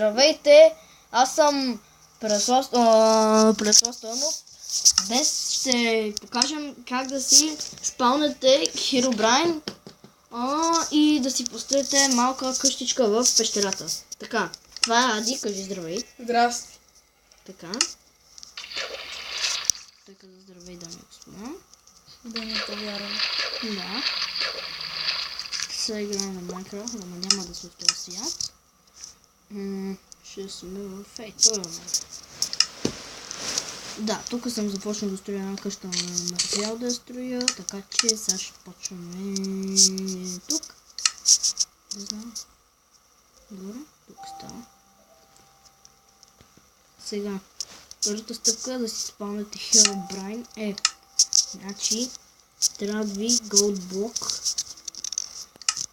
Здравейте, аз съм Преслав Стоянов. Днес ще покажем как да си спаунете Херобрайн и да си построите малка къщичка в пещерата. Така, това е Ади, кажи здравей. Здрасти. Така. Така да здравей, дами и господа. Да не повярвам. Да. Сега играем на Майнкрафт, но няма да се в този свят. Ще сме в този момент. Да, тук съм започнал да строя една къща на материал да я строя, така че сега ще почваме тук. Не знам. Добре, тук става. Сега, първата стъпка да си спаунете Херобрайн е, значи, трябва да ви Gold Block,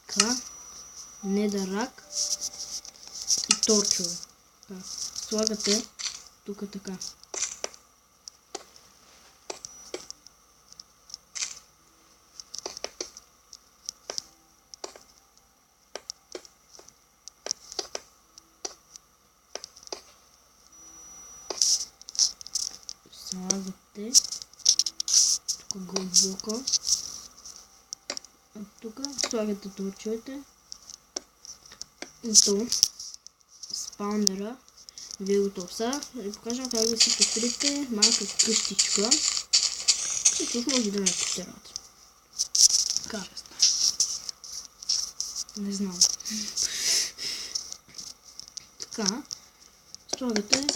така, Netherrack и торчове. Слагате тук така. Слагате тук голблока. Тук слагате торчовете. И то спаунера ви готов. Сега да покажем как да си построите малка къщичка. И тук може да ме пещерата. Така. Не знам. Така. Слагате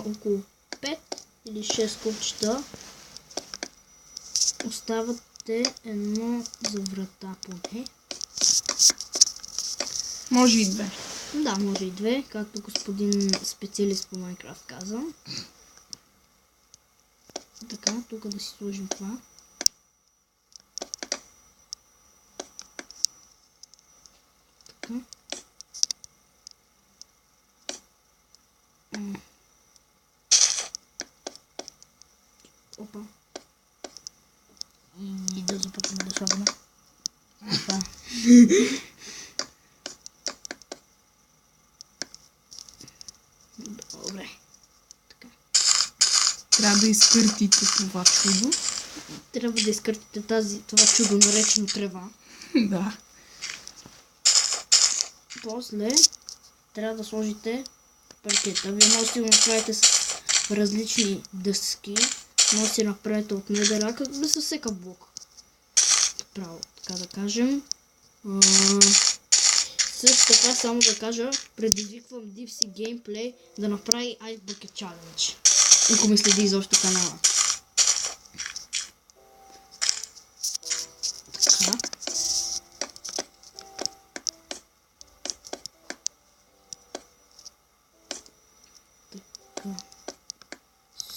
около 5 или 6 купчета. Оставате едно за врата поне. Може и две. Да, може и две, както господин специалист по Майнкрафт каза. Така, тук да си сложим това. Така. Опа. И да започнем да слагаме. Опа. Добре. Така. Трябва да изкъртите това чудо. Трябва да изкъртите това чудо, наречено трева. Да. После трябва да сложите паркета. Вие можете да го направите с различни дъски. Може да си направите от недера, както да със всека блок. Право, така да кажем. Също така, само да кажа, предизвиквам DeepSea Gameplay да направи Ice Bucket Challenge. Ако ме следи изобщо канала. Така. Така.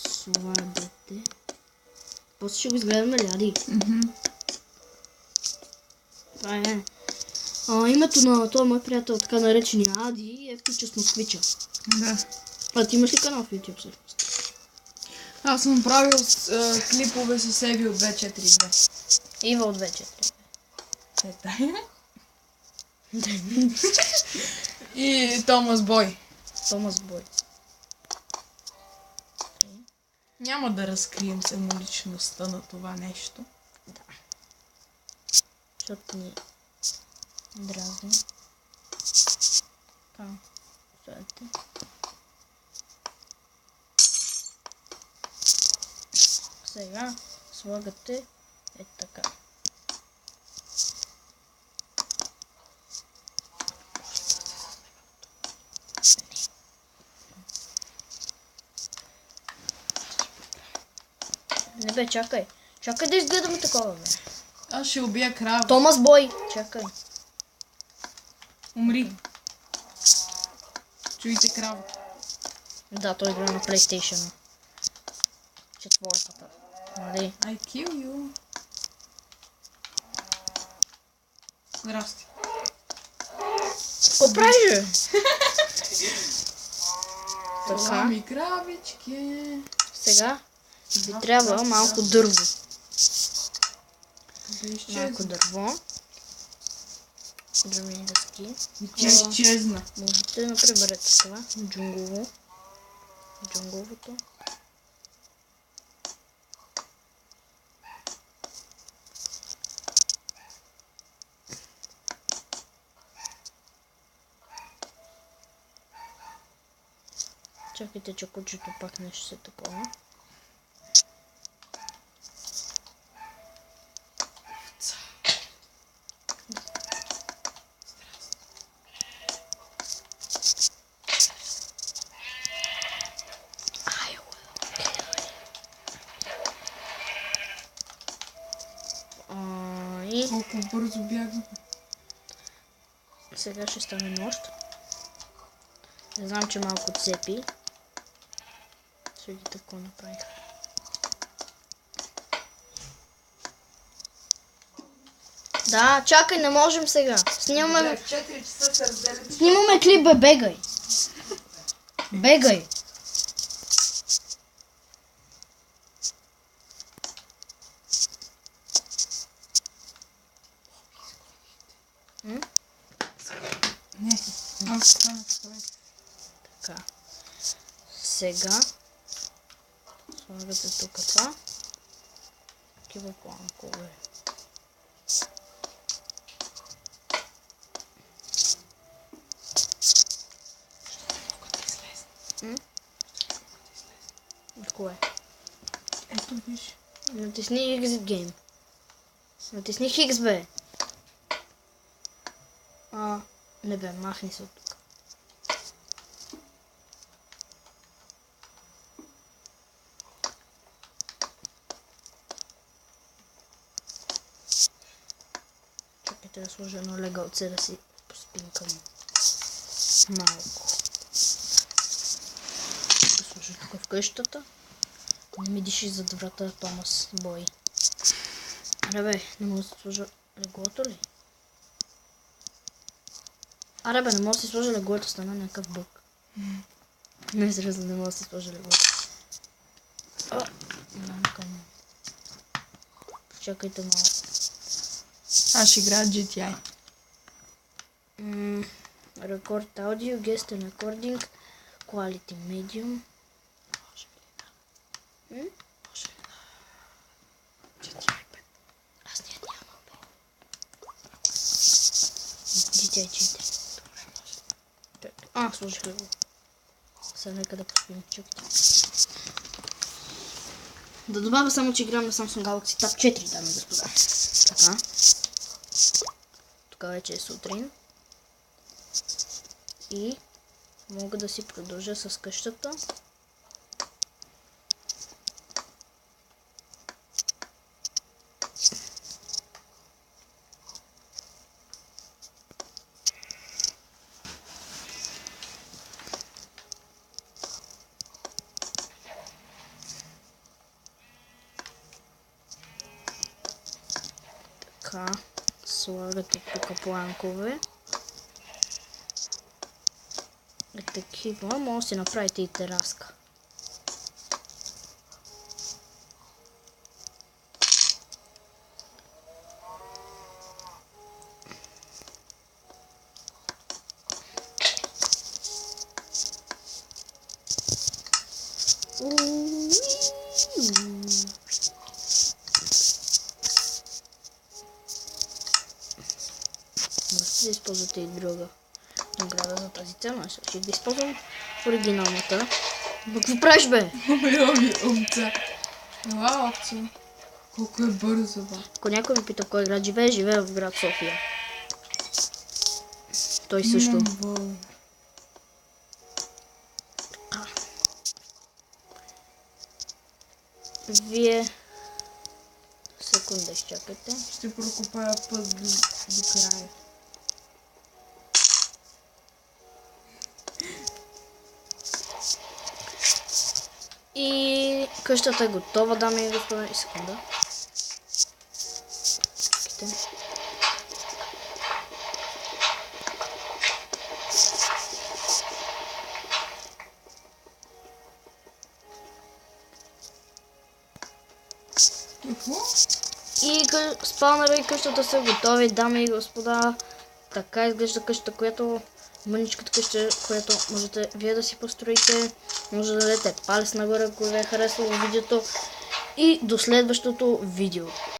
Слагате. После ще го изгледаме ли, Ади? Това е. Името на този мой приятел, така наречения Ади, е Птича с москвича. Да. А ти имаш ли канал в YouTube всъщност? Аз съм правил клипове с Еви от 242. Ива от 242. Е, тая. И Томас Бой. Томас Бой. Няма да разкрием самоличността на това нещо. Да. Защото ни дразни. Така. Следете. Сега слагате така. Не бе, чакай. Чакай да изгледаме такова, бе. Аз ще убия крава. Томас Бой. Чакай. Умри. Чуйте крава. Да, той игра на PlayStation. Четвъртата. Нали? I kill you. Здрасти. Какво правиш, бе? Това Така. ми кравички. Сега ви трябва малко дърво. Да изчезне. Малко дърво. Дървени дъски. И тя изчезна. Можете да приберете това. Джунговото. Чакайте, че кучето пак нещо се такова. И Колко бързо бягаме. сега ще стане нощ. Не знам, че малко цепи. Следи какво направих. Да, чакай, не можем сега. Снимаме... В 4 часа се разделят. Снимаме клип, бе, бегай. Бегай. Не, аз стана. Така. Сега слагате тук това. Такива планкове. Кое? Ето виж. Натисни Exit Game. Натисни X, бе. Не бе, махни се от тук. Чакайте да сложа едно легалце да си поспинкам малко. Да сложа тук в къщата. Не ми диши зад врата, Томас Бой. Аре бе, не мога да си сложа леглото ли? Аре бе, не мога да си сложа леглото, стана някакъв бък. Не, сериозно, не мога да си сложа леглото. Мамка ми. Чакайте малко. Аз ще играя GTI. Record audio, guest and recording, quality medium. Аз не нямам, бе. GTI 4. Служих ли го? Сега нека да поспим, чакайте. Да добавя само, че играм на Samsung Galaxy Tab 4, дами и господа. Така. Тук вече е сутрин. И мога да си продължа с къщата. Така, слагате тук планкове. И такива, може да си направите и тераска. Можете да използвате и друга награда за тази цел, но ще да използвам оригиналната. Но какво правиш, бе? Ой, овца. Ела, овца. Колко е бързо, бе. Ако някой ме пита в кой град живее в град София. Той също. Вие... Секунда, изчакайте. Ще прокопая път до края. И къщата е готова, дами и господа. И секунда. Чакайте. И спалнера и къщата са готови, дами и господа. така изглежда къщата, която мъничката къща, която можете вие да си построите. Може да дадете палец нагоре, ако ви е харесало видеото. И до следващото видео.